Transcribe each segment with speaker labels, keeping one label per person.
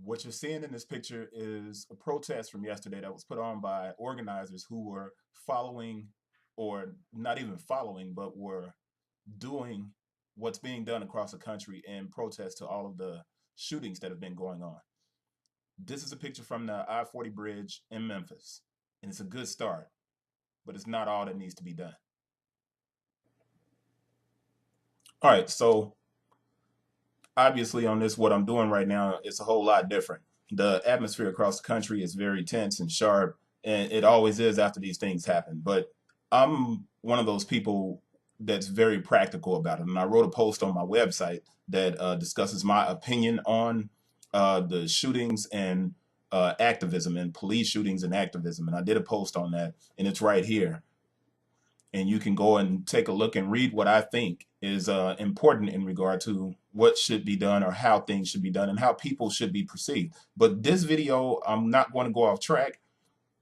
Speaker 1: What you're seeing in this picture is a protest from yesterday that was put on by organizers who were following, or not even following, but were doing what's being done across the country in protest to all of the shootings that have been going on. This is a picture from the I-40 bridge in Memphis, and it's a good start, but it's not all that needs to be done. All right, so obviously on this, what I'm doing right now is a whole lot different. The atmosphere across the country is very tense and sharp, and it always is after these things happen. But I'm one of those people that's very practical about it. And I wrote a post on my website that discusses my opinion on the shootings and activism, and police shootings and activism. And I did a post on that, and it's right here, and you can go and take a look and read what I think is important in regard to what should be done, or how things should be done, and how people should be perceived. But this video, I'm not going to go off track.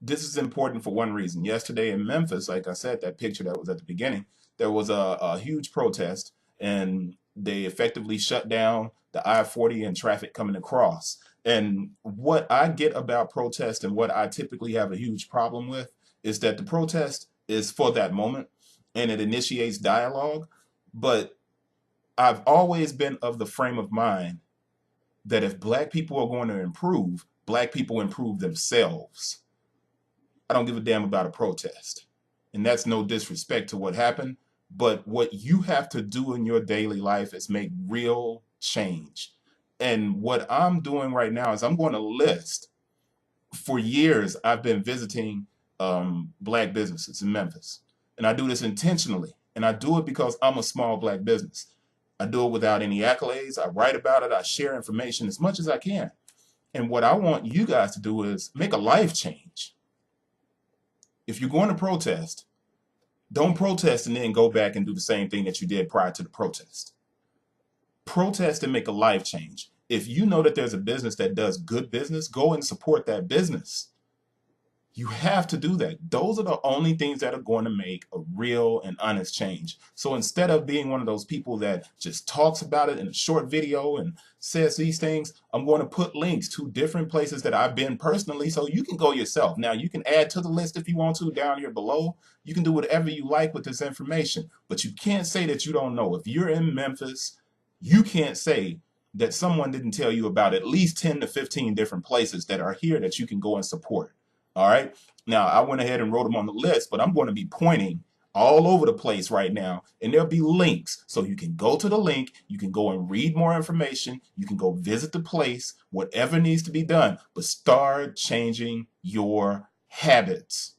Speaker 1: This is important for one reason. Yesterday in Memphis, like I said, that picture that was at the beginning, there was a huge protest, and they effectively shut down the I-40 and traffic coming across. And what I get about protest, and what I typically have a huge problem with, is that the protest is for that moment and it initiates dialogue. But I've always been of the frame of mind that if black people are going to improve, black people improve themselves. I don't give a damn about a protest. And that's no disrespect to what happened, but what you have to do in your daily life is make real change. And what I'm doing right now is I'm going to list, for years, I've been visiting black businesses in Memphis. And I do this intentionally. And I do it because I'm a small black business. I do it without any accolades. I write about it. I share information as much as I can. And what I want you guys to do is make a life change. If you're going to protest, don't protest and then go back and do the same thing that you did prior to the protest. Protest and make a life change. If you know that there's a business that does good business, go and support that business. You have to do that. Those are the only things that are going to make a real and honest change. So instead of being one of those people that just talks about it in a short video and says these things, I'm going to put links to different places that I've been personally, so you can go yourself. Now, you can add to the list if you want to down here below. You can do whatever you like with this information, but you can't say that you don't know. If you're in Memphis, you can't say that someone didn't tell you about at least 10 to 15 different places that are here that you can go and support. All right. Now, I went ahead and wrote them on the list, but I'm going to be pointing all over the place right now, and there'll be links. So you can go to the link, you can go and read more information, you can go visit the place, whatever needs to be done, but start changing your habits.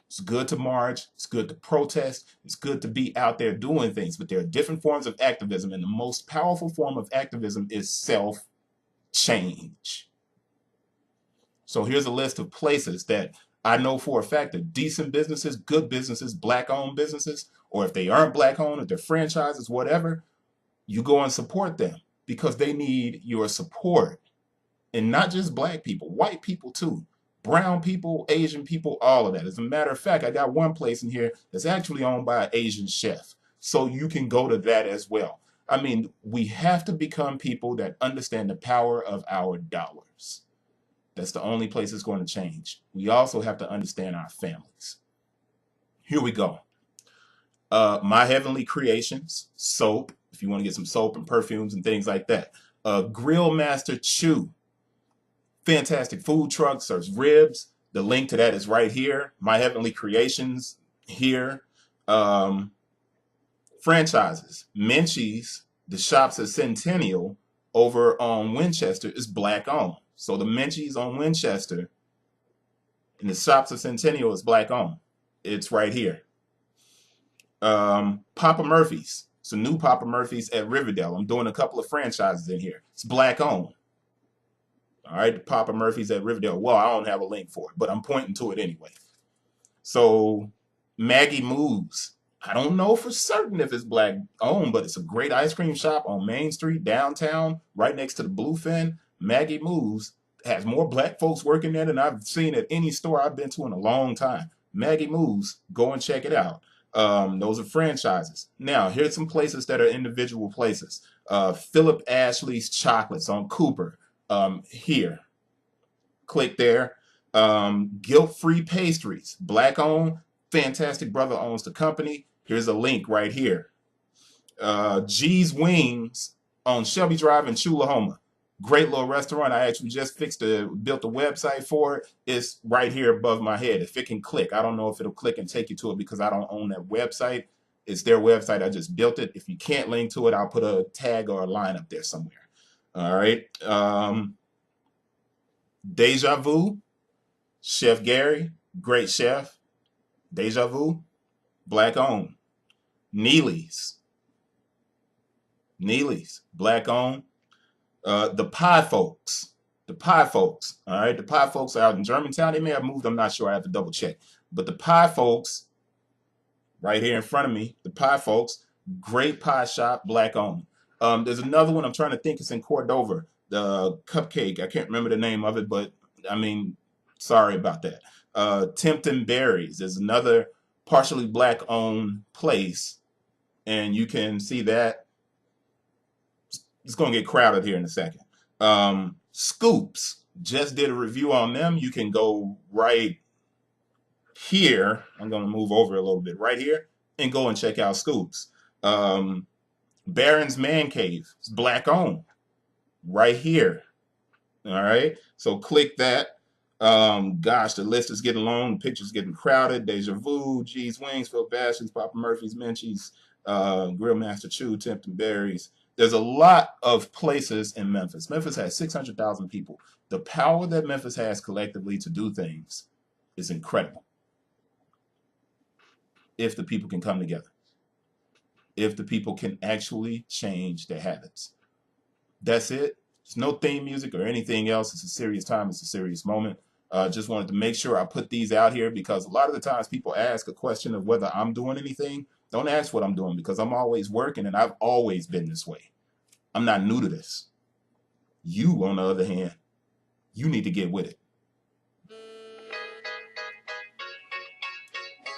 Speaker 1: It's good to march, it's good to protest, it's good to be out there doing things, but there are different forms of activism, and the most powerful form of activism is self-change. So here's a list of places that I know for a fact are decent businesses, good businesses, black-owned businesses, or if they aren't black-owned, if they're franchises, whatever, you go and support them because they need your support. And not just black people, white people too, brown people, Asian people, all of that. As a matter of fact, I got one place in here that's actually owned by an Asian chef. So you can go to that as well. I mean, we have to become people that understand the power of our dollars. That's the only place it's going to change. We also have to understand our families. Here we go. My Heavenly Creations, soap, if you want to get some soap and perfumes and things like that. Grill Master Chew, fantastic food truck, serves ribs. The link to that is right here. My Heavenly Creations here. Franchises. Menchie's, the shops at Centennial over on Winchester, is black owned. So the Menchie's on Winchester and the shops of Centennial is black owned. It's right here. Papa Murphy's. Some new Papa Murphy's at Riverdale. I'm doing a couple of franchises in here. It's black owned. All right, Papa Murphy's at Riverdale. Well, I don't have a link for it, but I'm pointing to it anyway. So Maggie Moo's. I don't know for certain if it's black owned, but it's a great ice cream shop on Main Street, downtown, right next to the Bluefin. Maggie Moo's has more black folks working there than I've seen at any store I've been to in a long time. Maggie Moo's, go and check it out. Those are franchises. Now, here's some places that are individual places. Philip Ashley's Chocolates on Cooper. here. Click there. Guilt-free pastries, black owned, fantastic brother owns the company. Here's a link right here. G's Wings on Shelby Drive in Chulahoma. Great little restaurant. I actually just built a website for it. It's right here above my head. If it can click, I don't know if it'll click and take you to it because I don't own that website. It's their website. I just built it. If you can't link to it, I'll put a tag or a line up there somewhere. All right. Deja Vu, Chef Gary, great chef. Deja Vu, black owned. Neely's, black owned. The Pie Folks, all right? The Pie Folks are out in Germantown. They may have moved, I'm not sure, I have to double check. But the Pie Folks, right here in front of me, the Pie Folks, great pie shop, black owned. There's another one I'm trying to think, it's in Cordova, the Cupcake. I can't remember the name of it, but I mean, sorry about that. Tempting Berries is another partially black owned place, and you can see that. It's going to get crowded here in a second. Scoops, just did a review on them. You can go right here. I'm going to move over a little bit right here and go and check out Scoops. Barron's Man Cave, it's black owned right here. All right. So click that. Gosh, the list is getting long. The picture's getting crowded. Deja Vu, G's Wings, Phil Bashley's, Papa Murphy's, Menchie's, Grill Master Chew, Tempting Berries. There's a lot of places in Memphis. Memphis has 600,000 people. The power that Memphis has collectively to do things is incredible. If the people can come together. If the people can actually change their habits. That's it. There's no theme music or anything else. It's a serious time. It's a serious moment. Just wanted to make sure I put these out here because a lot of the times people ask a question of whether I'm doing anything. Don't ask what I'm doing because I'm always working and I've always been this way. I'm not new to this. You, on the other hand, you need to get with it.